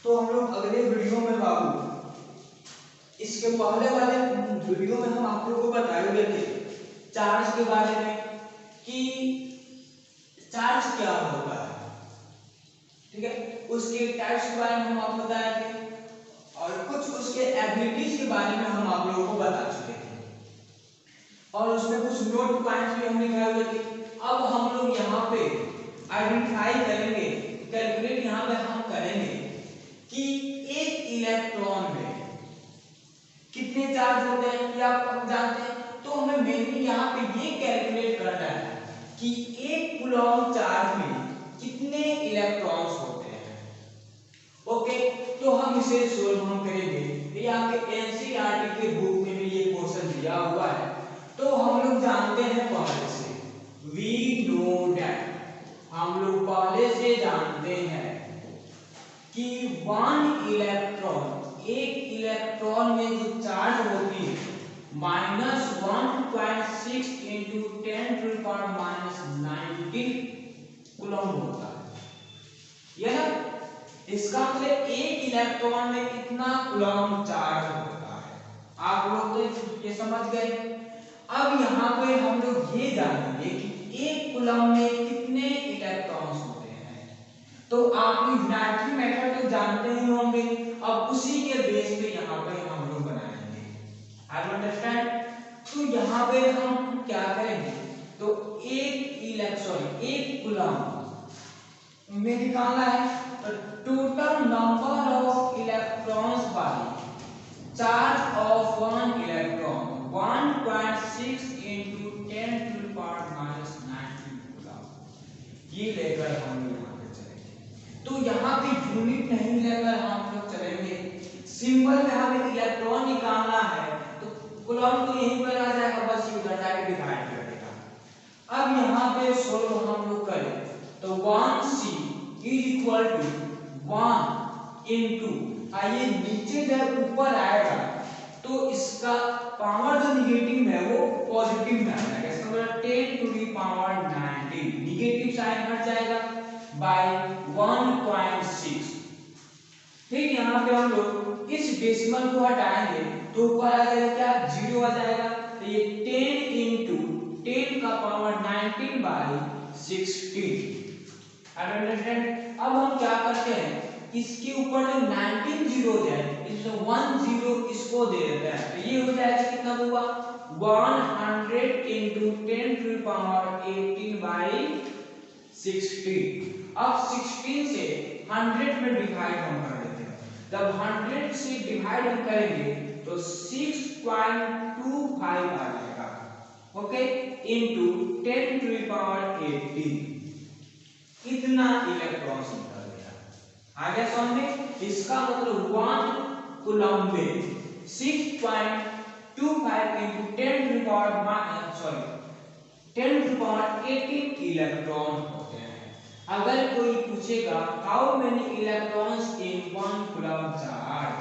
तो हम लोग अगले वीडियो में बाबू, इसके पहले वाले वीडियो में हम आप लोगों को बताए हुए थे चार्ज के बारे में कि चार्ज क्या होता है, ठीक है। उसके टाइप्स के बारे में हम आपको बताए थे और कुछ उसके एबिलिटीज के बारे में हम आप लोगों को बता चुके थे और उसमें कुछ नोट पॉइंट्स भी हम लिखाए हुए थे। अब हम लोग यहाँ पे आइडेंटिफाई करेंगे, कैलकुलेट यहाँ पे हम करेंगे कि एक इलेक्ट्रॉन में कितने चार्ज होते हैं, क्या आप जानते हैं। तो हमें मेनली यहाँ पे ये कैलकुलेट करना है कि एक कूलॉम चार्ज में कितने इलेक्ट्रॉन्स होते हैं। ओके, तो हम इसे सोल्व हम करेंगे। ये आपके एनसीईआरटी के बुक में भी ये क्वेश्चन दिया हुआ है। तो हम लोग जानते हैं पहले से, वी नो दैट, हम लोग पहले से जानते हैं कि वन इलेक्ट्रॉन, एक इलेक्ट्रॉन में जो चार्ज होती है -1.6 इंटू 10⁻⁻19 कूलम होता है। यह इसका मतलब एक इलेक्ट्रॉन में कितना कूलम चार्ज होता है। आप लोग तो ये समझ गए। अब यहाँ पे हम लोग ये जानेंगे कि एक कूलम में कितने इलेक्ट्रॉन्स होते हैं। तो आप यूनाइटरी मेथड तो जानते ही होंगे, अब उसी के बेस पे यहाँ पे हम लोग बनाएंगे। आप अंडरस्टैंड। तो यहाँ पे हम क्या करेंगे, तो एक कूलम में निकालना है तो total number of electrons by charge of one electron 1.6 into 10⁻⁻19 coulomb, ये लेकर हम यहाँ पे चलेंगे। तो यहाँ पे यूनिट नहीं लेकर हम लोग चलेंगे, सिंबल में हमें इलेक्ट्रॉन निकालना है तो कूलम तो यहीं पर आ जाएगा, बस ये उधर जाके डिवाइड कर देगा। अब यहाँ पे सोल्व हम लोग करें तो 1c is equal to 1 into, आइए नीचे जब ऊपर आएगा तो इसका पावर जो निगेटिव है वो पॉजिटिव में आ जाएगा। इसका मतलब 10⁻⁹, निगेटिव साइन हट जाएगा बाय 1.6। ठीक, यहाँ पे हम लोग इस डेसिमल को हटाएंगे तो ऊपर आ जाएगा क्या, 0 आ जाएगा। तो ये 10 इंटू 10⁻⁹/16। अंडरस्टैंड। अब हम क्या करते हैं, इसके ऊपर जो 19 जीरो है, इसमें 1 जीरो इसको दे देते हैं। तो ये हो जाएगा कितना हुआ, 100 इंटू 10⁻18/16। अब 16 से 100 में डिवाइड हम कर देते हैं। जब 100 से डिवाइड हम करेंगे तो 6.25 आ जाएगा। ओके, इंटू 10⁻18, इतना इलेक्ट्रॉन्स निकल गया। आगे समझ में, इसका मतलब 1 कूलम में 6.25 इंटू 10⁻18 इलेक्ट्रॉन होते हैं। अगर कोई पूछेगा how many electrons in 1 coulomb charge,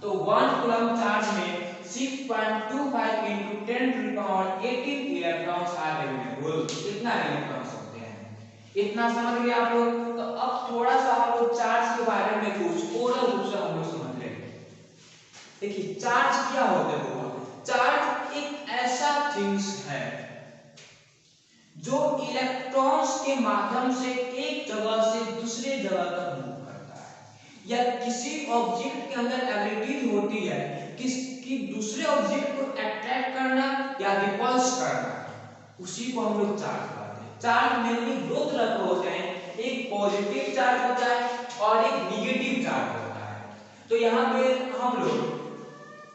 तो 1 कूलम चार्ज में 6.25 इंटू 10⁻18 इलेक्ट्रॉन्स आर अवेलेबल। कितना इलेक्ट्रॉन्स होते हैं, इतना समझ गए आप लोग। तो अब थोड़ा सा हम लोग चार्ज के बारे में कुछ ओरल रूप से हम लोग समझ लेंगे। देखिए चार्ज क्या होता है, चार्ज एक ऐसा थिंग्स है जो इलेक्ट्रॉन्स के माध्यम से एक जगह से दूसरे जगह तक मूव करता है, या किसी ऑब्जेक्ट के अंदर एबिलिटी होती है कि दूसरे ऑब्जेक्ट को अट्रैक्ट करना या रिपल्स करना, उसी को हम लोग चार्ज कहते हैं। चार्ज मेनली दो तरह के होते हैं, एक पॉजिटिव चार्ज होता है और एक निगेटिव चार्ज होता है। तो यहाँ पे हम लोग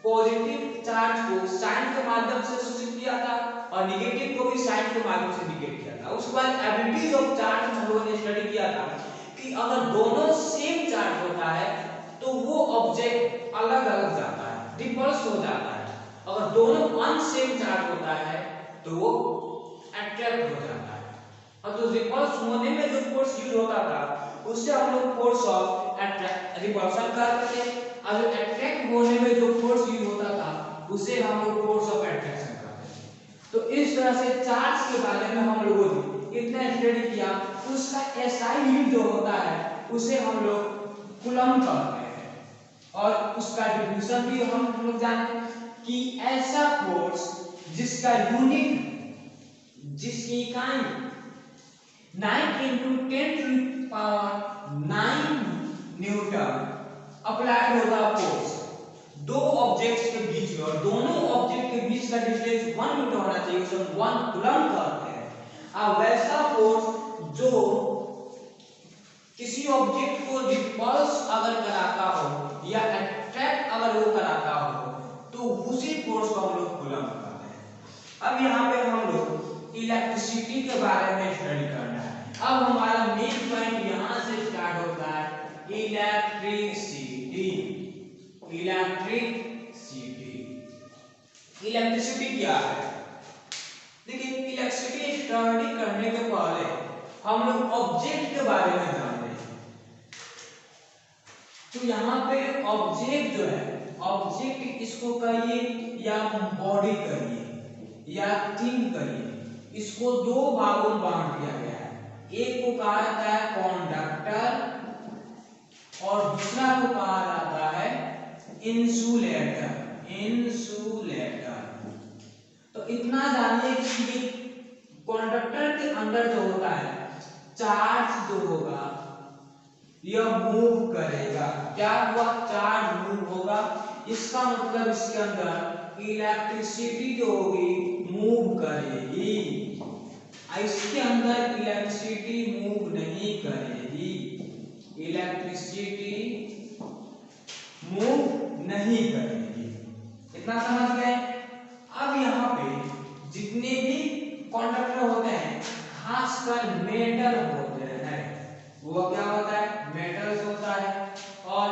पॉजिटिव चार्ज को साइन के माध्यम से सूचित किया था और निगेटिव को भी साइन के माध्यम से इंडिकेट किया था। उसके बाद एबिलिटीज ऑफ चार्ज हम लोगों ने स्टडी किया था कि अगर दोनों सेम चार्ज होता है तो वो ऑब्जेक्ट अलग अलग जाता है, रिपल्स हो जाता है। अगर दोनों अनसेम चार्ज होता है तो वो अट्रैक्ट हो जाता है। और तो रिपल्स होने में जो फोर्स यूज होता था उससे हम लोग फोर्स ऑफ रिपल्शन करते थे, और अट्रैक्ट होने में जो फोर्स यूज होता था उसे हम लोग फोर्स ऑफ अट्रैक्शन करते थे। तो इस तरह से चार्ज के बारे में हम लोगों ने इतना स्टडी किया। उसका एसआई यूनिट जो होता है उसे हम लोग कूलम कहते हैं। और उसका डिफ्यूजन भी हम लोग जानते हैं कि ऐसा फोर्स जिसका यूनिट, जिसकी इकाई 9 into 10⁻⁹ न्यूटन अप्लाइड होगा फोर्स दो ऑब्जेक्ट्स के बीच में, और दोनों ऑब्जेक्ट के बीच का डिस्टेंस 1 मीटर होना चाहिए, उसे 1 कूलम कहते हैं। अब वैसा फोर्स जो किसी ऑब्जेक्ट को रिपल्स अगर कराता हो या अट्रैक्ट अगर वो कराता हो तो उसी फोर्स को हम लोग कूलम कहते हैं। अब यहाँ पे हम लोग इलेक्ट्रिसिटी के बारे में स्टडी करना है। अब हमारा मेन पॉइंट यहाँ से स्टार्ट होता है, इलेक्ट्रिसिटी। इलेक्ट्रिसिटी क्या है? देखिए, इलेक्ट्रिसिटी स्टडी करने के पहले हम लोग ऑब्जेक्ट के बारे में जानते हैं। तो यहाँ पे ऑब्जेक्ट जो है, ऑब्जेक्ट इसको कहिए या बॉडी कहिए या थिंग कहिए, इसको दो भागों में बांट दिया गया है। एक को कहा जाता है कंडक्टर और दूसरा को कहा जाता है इंसुलेटर। तो इतना जानिए कि कंडक्टर के अंदर जो होता है चार्ज जो होगा यह मूव करेगा। क्या हुआ? चार्ज मूव होगा। इसका मतलब इसके अंदर इलेक्ट्रिसिटी जो होगी मूव करेगी। इसके अंदर इलेक्ट्रिसिटी मूव नहीं करेगी, इलेक्ट्रिसिटी मूव नहीं करेगी। इतना समझ गए? अब यहाँ पे जितने भी कंडक्टर होते हैं, खासकर मेटल होते हैं, वो क्या होता है? मेटल्स होता है। और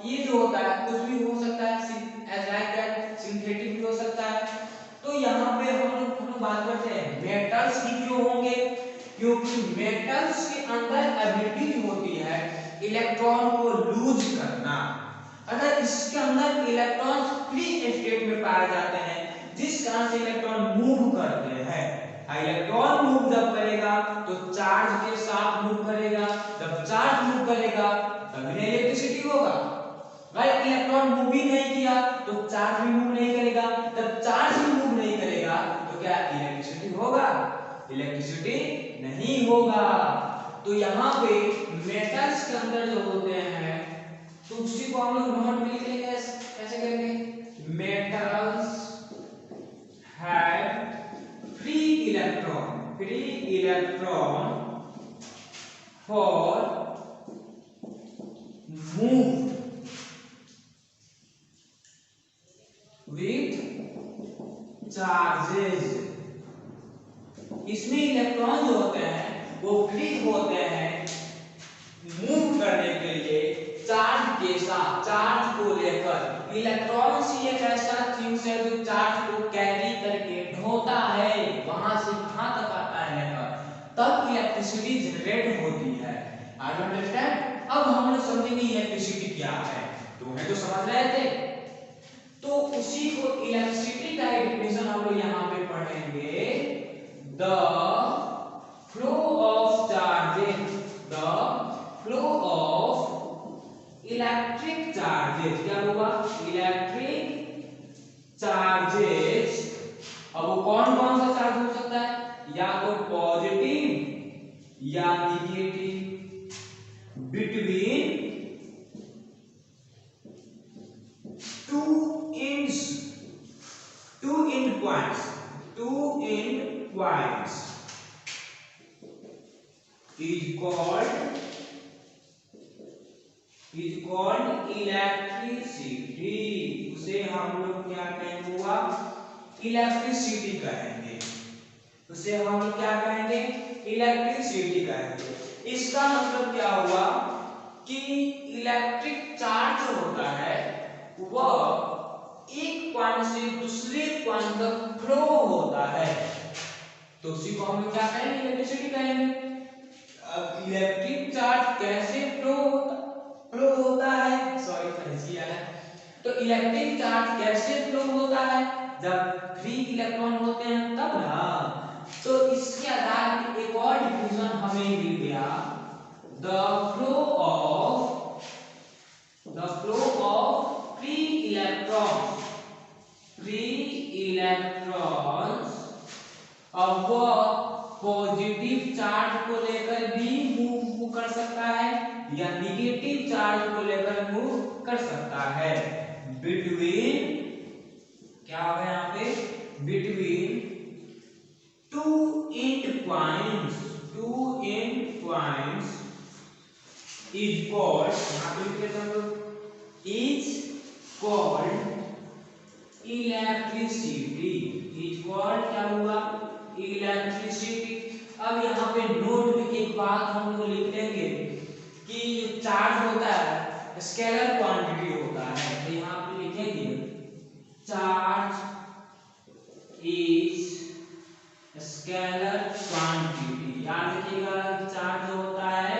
ये जो होता है कुछ भी हो सकता है, सिंथेटिक भी हो सकता है। तो यहाँ पे हम लोग बात करते हैं मेटल्स की क्यों होंगे, क्योंकि मेटल्स के अंदर एबिलिटी होती है इलेक्ट्रॉन को लूज करना। अगर इसके अंदर इलेक्ट्रॉन फ्री स्टेट में पाए जाते हैं, जिस कारण से इलेक्ट्रॉन मूव करते हैं। इलेक्ट्रॉन मूव जब करेगा तो चार्ज के साथ मूव करेगा, जब चार्ज मूव करेगा तभी इलेक्ट्रिसिटी होगा। राइट? इलेक्ट्रॉन मूव ही नहीं किया तो चार्ज भी मूव नहीं करेगा, जब चार्ज भी मूव नहीं करेगा तो क्या इलेक्ट्रिसिटी होगा? इलेक्ट्रिसिटी नहीं होगा। तो यहाँ पे मेटल्स के अंदर जो होते हैं, तो उसी को हम लोग नोट में लिख लेंगे। कैसे करेंगे? Metals have free electron for move with charges. इसमें इलेक्ट्रॉन जो होते हैं वो फ्री होते हैं मूव करने के लिए चार्ज के साथ, चार्ज को लेकर। इलेक्ट्रॉन ही एक ऐसा थिंग्स है जो चार्ज को कैरी करके ढोता है, वहां से कहां तक आता है लेकर, तब इलेक्ट्रिसिटी जनरेट होती है। I understand? अब हम लोग समझेंगे इलेक्ट्रिसिटी क्या है। तो है तो समझ रहे थे, तो उसी को इलेक्ट्रिसिटी का डेफिनेशन हम लोग यहाँ पे पढ़ेंगे। The flow of charges, the flow of electric charges. क्या होगा? Electric charges. अब वो कौन कौन सा चार्ज हो सकता है? या तो पॉजिटिव या negative, between two end points is called electricity. उसे हम लोग क्या कहेंगे? हुआ इलेक्ट्रिसिटी कहेंगे। उसे हम लोग क्या कहेंगे? इलेक्ट्रिसिटी कहेंगे। इसका मतलब क्या हुआ कि इलेक्ट्रिक चार्ज जो होता है वह एक पॉइंट से दूसरे पॉइंट तक फ्लो होता है, तो उसी को हम लोग क्या कहेंगे? इलेक्ट्रिसिटी कहेंगे। अब इलेक्ट्रिक चार्ज कैसे फ्लो होता है, सॉरी फंसी आ रहा है। तो इलेक्ट्रिक चार्ज कैसे फ्लो होता है? जब फ्री इलेक्ट्रॉन होते हैं तब ना। तो इसके आधार पर एक और डिफिनेशन हमें मिल गया, the flow of negative charge को लेकर मूव कर सकता है बिटवीन, क्या होगा यहाँ पे, between two and points is called, यहाँ पे लिख देते हम लोग, is called electricity, is called क्या हुआ, इलेक्ट्रिसिटी। अब यहाँ पे नोट में एक बात हम लोग लिख लेंगे कि जो चार्ज होता है स्केलर क्वांटिटी होता है, तो यहाँ पे लिखेंगे चार्ज इज स्केलर क्वांटिटी। याद रखिएगा चार्ज होता है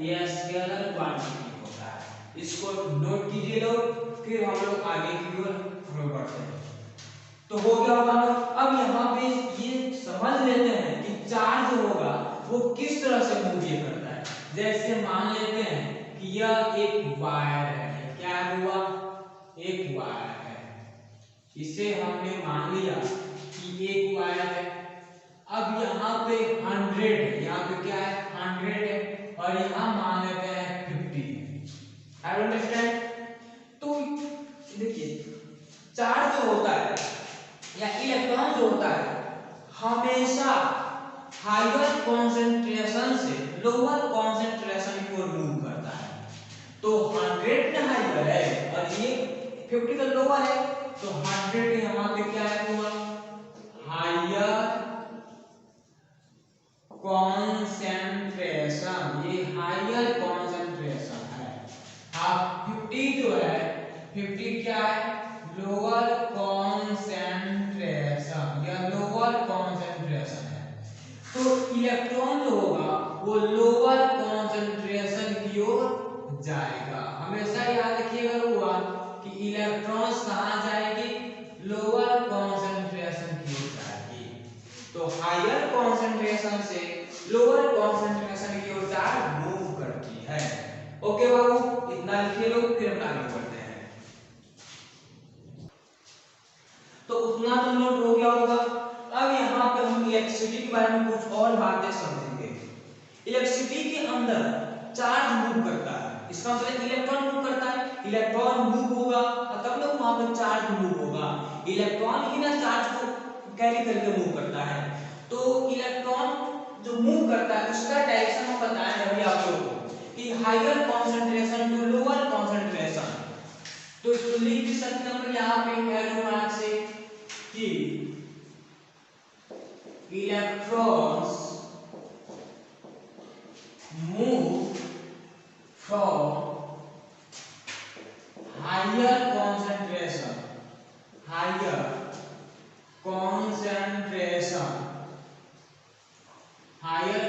यह स्केलर क्वांटिटी होता है, इसको नोट कीजिए लोग, फिर हम लोग आगे की ओर बढ़ते हैं। तो हो गया होगा। अब यहाँ पे ये समझ लेते हैं कि चार्ज होगा वो किस तरह से मूव करता है। जैसे मान लेते हैं कि यह एक वायर है, क्या हुआ, एक वायर है, इसे हमने मान लिया कि एक वायर है। अब यहाँ पे 100 है, यहाँ पे क्या है 100 है, और यहाँ मान लेते हैं 50। I understand. तो देखिए चार्ज जो होता है या इलेक्ट्रॉन जो होता है हमेशा हायर कॉन्सेंट्रेशन से लोअर कॉन्सेंट्रेशन की ओर मूव करता है। तो 100 हायर है और ये 50 तो लोअर है, तो 100 यहाँ पे क्या है हुआ, हायर कॉन्सेंट्रेशन, ये हायर कॉन्सेंट्रेशन है। हाँ 50 जो है 50 क्या है, लोअर कॉन्सेंट्रेशन, या लोअर कॉन्सेंट्रेशन है। तो इलेक्ट्रॉन जो होगा वो लोअर कॉन्सेंट्रेशन की ओर जाएगा। हमेशा याद रखिएगा हुआ कि इलेक्ट्रॉन्स कहाँ जाएगी, लोअर कॉन्सेंट्रेशन की ओर जाएगी। तो हायर कॉन्सेंट्रेशन से लोअर कॉन्सेंट्रेशन की ओर चार्ज मूव करती है। ओके बाबू, इतना लिखिए लोग, फिर हम आगे बढ़ते हैं। तो उतना तो नोट हो गया होगा। अब यहाँ पर हम इलेक्ट्रिसिटी के बारे में कुछ और बातें समझेंगे। इलेक्ट्रिसिटी के अंदर चार्ज मूव करता है, इसका मतलब इलेक्ट्रॉन मूव करता है, इलेक्ट्रॉन मूव होगा तब ना वहां पर चार्ज मूव होगा। इलेक्ट्रॉन ही ना चार्ज को कैरी करके मूव करता है। तो इलेक्ट्रॉन जो मूव करता है उसका डायरेक्शन हम बताएं अभी आप लोगों को कि higher concentration to lower concentration. तो इसको लिख भी सकते हैं हम यहाँ पे एरो मार्क से कि electrons move from higher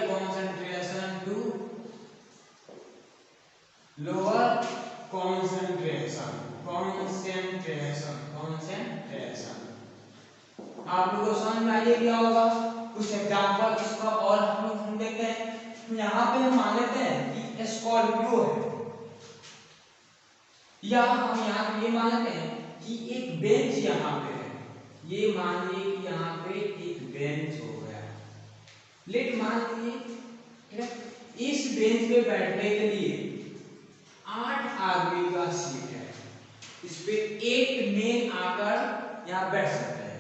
concentration to lower concentration। आप लोगों को समझ में आइए क्या होगा। कुछ एग्जांपल इसका और हम देखते हैं। यहाँ पे हम मान लेते हैं कि स्कॉर्पियो है, या हम यहाँ पे ये मान लेते हैं कि एक बेंच यहाँ पे है। ये मान लीजिए कि यहाँ पे एक बेंच हो गया। लेकिन मान लीजिए इस बेंच पे बैठने के लिए 8 आदमी का सीट है, इस पे एक मेन आकर यहाँ बैठ सकते हैं,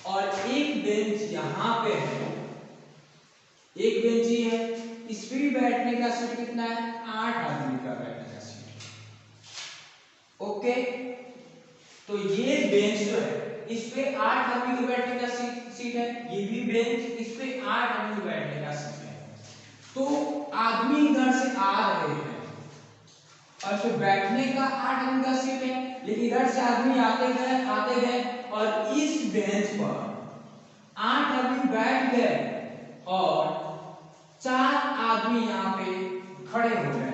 और एक बेंच यहाँ पे है, एक बेंच ही है, इस पे भी बैठने का सीट कितना है, 8 आदमी का बैठने का सीट। ओके, तो ये बेंच जो है इस पे 8 आदमी के बैठने का सीट है, ये भी बेंच इस पे 8 आदमी के बैठने का सीट है। तो आदमी इधर से आ रहे हैं और फिर बैठने का 8 आदमी का सीट है, लेकिन इधर से आदमी आते गए और इस बेंच पर 8 आदमी बैठ गए और 4 आदमी यहाँ पे खड़े हो गए।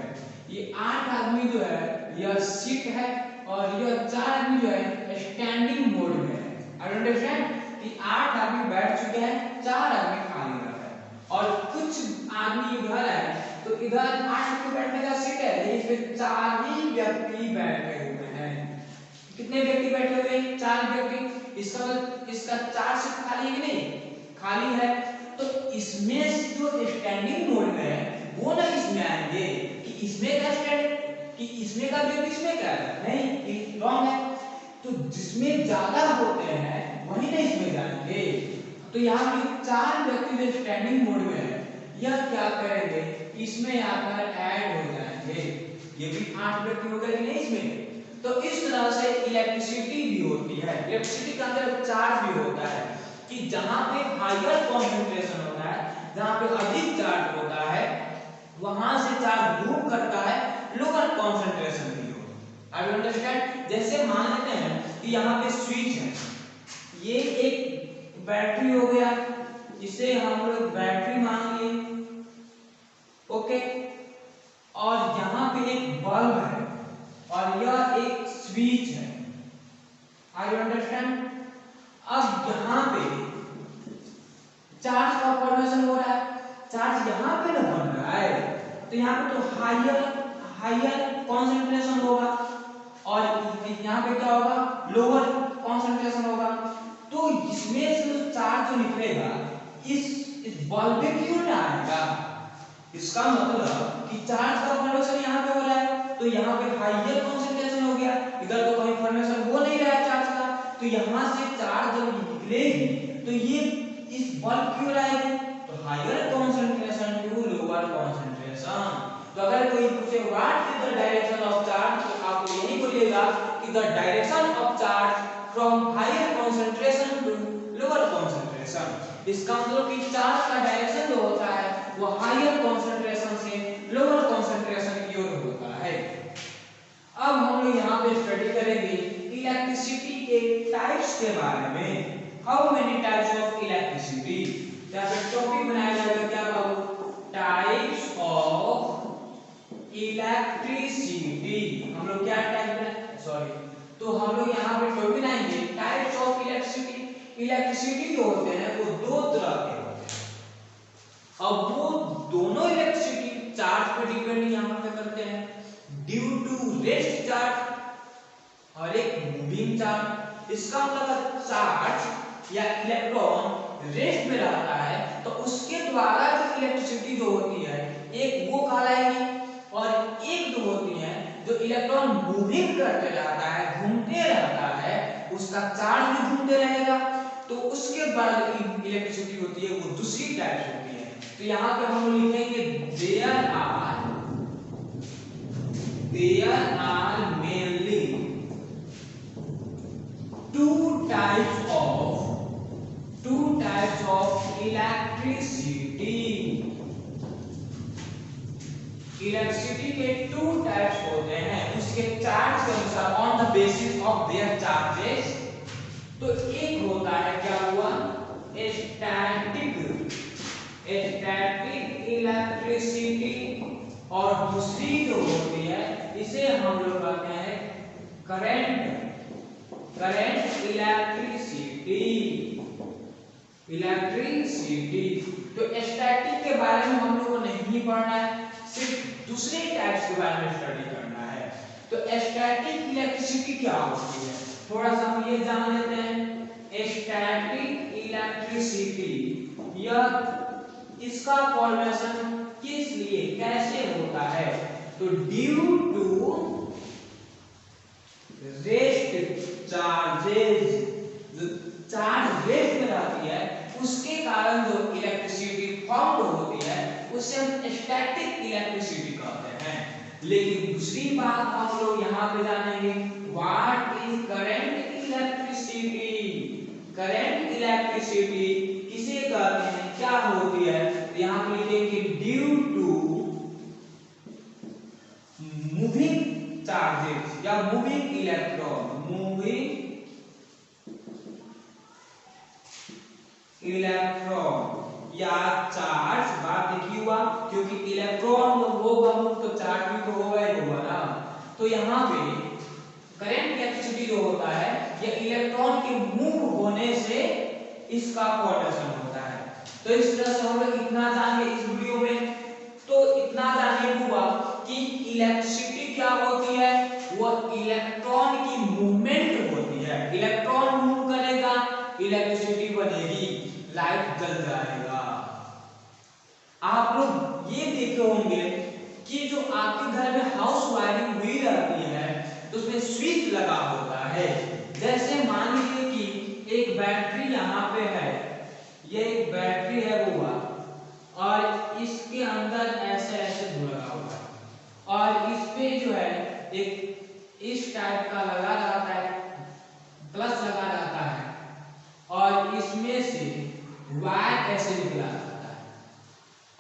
ये 8 आदमी जो है यह सीट है और यह 4 आदमी जो है स्टैंडिंग मोड में है। अंडरस्टैंड कि 8 आदमी बैठ चुके हैं, 4 आदमी खाली रह गए, और कुछ आदमी इधर है तो इधर 8 आदमी बैठने का सीट है, लेकिन इसमें 4 ही व्यक्ति बैठे हुए हैं। कितने व्यक्ति बैठे हुए हैं, 4 व्यक्ति। इसका 4 सीट खाली है कि नहीं, खाली है। तो इसमें जो स्टैंडिंग मोड में है वो ना इसमें आएंगे कि इसमें का स्टैटिक कि इसमें का वेव इसमें क्या है, नहीं, रॉन्ग है। तो जिसमें ज्यादा होते हैं वही ना इसमें जाएंगे। तो यहाँ पे 4 व्यक्ति जो स्टैंडिंग मोड में है यह क्या करेंगे, इसमें आकर ऐड हो जाएंगे। ये भी 8 व्यक्ति हो गए कि नहीं इसमें। तो इस तरह से इलेक्ट्रिसिटी भी होती है। इलेक्ट्रिसिटी का अंदर चार्ज भी होता है कि जहां पे हायर कॉन्सेंट्रेशन होता है, जहां पे अधिक चार्ज होता है, वहां से चार्ज मूव करता है लोअर कॉन्सेंट्रेशन की ओर। I understand. जैसे मान लेते हैं कि यहाँ पे स्विच है, ये एक बैटरी हो गया, इसे हम लोग बैटरी मान लिए, ओके। और यहाँ पे एक बल्ब है और यह एक स्विच है। I understand. अब यहाँ पे चार्ज का फॉर्मेशन हो रहा है, चार्ज यहाँ पे ना बन रहा है, तो यहाँ पे तो हायर कॉन्सेंट्रेशन होगा और यहाँ पे क्या होगा, लोअर कॉन्सेंट्रेशन होगा। तो इसमें से जो चार्ज जो निकलेगा इस बल्ब में क्यों ना आएगा। इसका मतलब कि चार्ज का फॉर्मेशन यहाँ पे हो रहा है, तो यहाँ पे हायर कॉन्सेंट्रेशन हो गया, इधर तो कहीं फॉर्मेशन हो नहीं रहा है चार्ज का, तो यहाँ से चार्ज जब निकलेगी तो ये इस बल्ब क्यों आएगी, तो higher concentration to lower concentration. तो अगर कोई पूछे what is the direction of charge, तो आप यही बोलिएगा कि the direction of charge from higher concentration to lower concentration. इसका मतलब कि चार्ज का डायरेक्शन जो होता है वो हायर कॉन्सेंट्रेशन से लोअर कॉन्सेंट्रेशन की ओर होता है। अब हम लोग यहाँ पे स्टडी करेंगे इलेक्ट्रिसिटी के टाइप्स के बारे में। How many types of electricity, यहाँ पे टॉपिक बनाया जाएगा क्या बाबू, टाइप्स ऑफ इलेक्ट्रिसिटी। हम लोग क्या टाइप, सॉरी, तो हम लोग यहाँ पे टॉपिक बनाएंगे टाइप्स ऑफ इलेक्ट्रिसिटी। इलेक्ट्रिसिटी जो होते हैं वो 2 तरह के होते हैं। अब वो दोनों इलेक्ट्रिसिटी चार्ज पे डिपेंड यहाँ पे करते हैं, ड्यू टू रेस्ट चार्ज और एक मूविंग चार्ज। इसका मतलब चार्ज या इलेक्ट्रॉन रेस्ट में रहता है तो उसके द्वारा जो इलेक्ट्रिसिटी जो होती है एक वो कहलाएगी, और एक जो होती है जो इलेक्ट्रॉन मूविंग करते रहता है, घूमते रहता है, उसका चार्ज भी घूमते रहेगा, तो उसके द्वारा इलेक्ट्रिसिटी होती है वो दूसरी टाइप होती है। तो यहाँ पे हम लिखेंगे there are mainly 2 types of electricity। Electricity के 2 टाइप्स होते हैं उसके चार्ज के अनुसार, on the basis of their charges. तो एक होता है क्या हुआ, स्टैटिक इलेक्ट्रिसिटी, और दूसरी जो होती है इसे हम लोग कहते हैं करंट इलेक्ट्रिसिटी। तो स्टैटिक के बारे में हम लोग को नहीं पढ़ना है, सिर्फ दूसरे टाइप्स के बारे में स्टडी करना है। तो स्टैटिक इलेक्ट्रिसिटी क्या होती है, थोड़ा सा हम ये जान लेते हैं। स्टैटिक इलेक्ट्रिसिटी यह इसका फॉर्मेशन किस लिए कैसे होता है, तो due to rest charges, charge rest में रहती है उसके कारण जो इलेक्ट्रिसिटी फॉर्म होती है उसे हम स्टैटिक इलेक्ट्रिसिटी कहते हैं। लेकिन दूसरी बात हम लोग यहाँ पे जानेंगे, what is current electricity. Current electricity किसे कहते हैं, क्या होती है, तो यहाँ पे लिखेंगे ड्यू टू मूविंग चार्जेस या मूविंग इलेक्ट्रॉन, मूविंग इलेक्ट्रॉन या चार्ज। बात देखिए हुआ, क्योंकि इलेक्ट्रॉन तो होगा तो चार्ज भी तो होगा ही होगा ना। तो यहाँ पे करंट इलेक्ट्रिसिटी जो होता है ये इलेक्ट्रॉन के मूव होने से इसका फॉर्मेशन होता है। तो इस तरह से हम लोग इतना जानेंगे इस वीडियो में। तो इतना जानने हुआ कि इलेक्ट्रिसिटी क्या होती है, वो इलेक्ट्रॉन की मूवमेंट होती है। इलेक्ट्रॉन मूव करेगा, इलेक्ट्रिसिटी बनेगी, लाइट जल जाएगा। आप लोग ये देखे होंगे कि जो आपके घर में हाउस वायरिंग हुई रहती है तो उसमें स्विच लगा होता है। जैसे मान लीजिए कि एक बैटरी यहाँ पे है, ये एक बैटरी है वो, और इसके अंदर ऐसे ऐसे लगा हुआ है और इस पे जो है एक इस टाइप का लगा रहता है, प्लस लगा रहता है और इसमें से वायर ऐसे निकला रहता है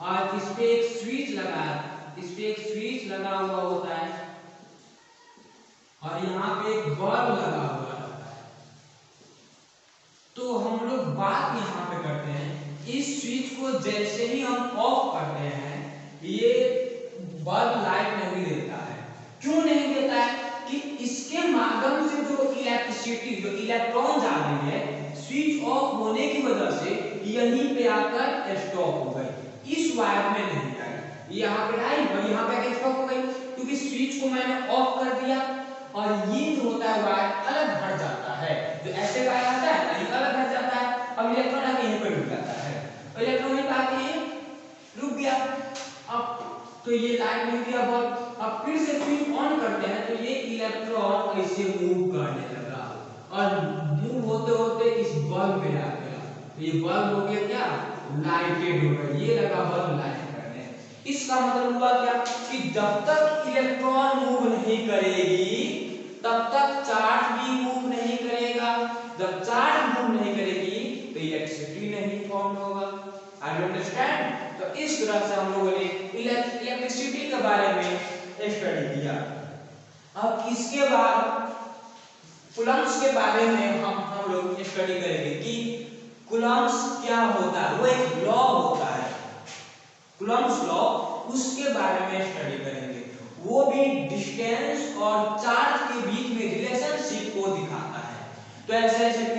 और इस पे एक स्विच लगा हुआ होता है और यहाँ पे एक बल्ब लगा हुआ रहता है। तो हम लोग बात यहाँ पे करते हैं, इस स्विच को जैसे ही हम ऑफ करते हैं ये बल्ब लाइट नहीं देता है। क्यों नहीं देता है? कि इसके माध्यम से जो इलेक्ट्रिसिटी, जो इलेक्ट्रॉन जा रही है, स्विच ऑफ होने की वजह से यहीं पे आकर स्टॉप हो गई, इस वायर में नहीं आई। यहाँ पे आई और यहाँ पे आकर स्टॉप हो गई क्योंकि स्विच को मैंने ऑफ कर दिया और ये जो होता है वायर अलग हट जाता है। जो ऐसे वायर आता है ना, ये अलग हट जाता है। अब इलेक्ट्रॉन आके यहीं पर रुक जाता है, इलेक्ट्रॉन यहीं आके ये रुक गया। अब तो ये लाइट नहीं दिया बल्ब। अब फिर से स्विच ऑन करते हैं तो ये इलेक्ट्रॉन ऐसे मूव करने लगा और मूव होते होते इस बल्ब पे आ गया। तो ये बल्ब हो गया क्या? लाइटेड हो गया। ये लगा बल्ब लाइट करने। इसका मतलब हुआ क्या कि जब तक इलेक्ट्रॉन मूव नहीं करेगी तब तक चार्ज भी मूव नहीं करेगा। जब चार्ज मूव नहीं करेगी तो इलेक्ट्रिसिटी नहीं फॉर्म होगा। I do understand? तो इस तरह से हम लोगों ने इलेक्ट्रिसिटी के बारे में स्टडी किया। अब इसके बाद कूलम्ब्स के बारे में हम लोग स्टडी करेंगे कि कूलम्ब्स क्या होता है। वो एक लॉ होता है, कूलम्ब्स लॉ, उसके बारे में स्टडी करेंगे। वो भी डिस्टेंस और चार्ज के बीच में रिलेशनशिप को दिखाता है। तो ऐसे ऐसे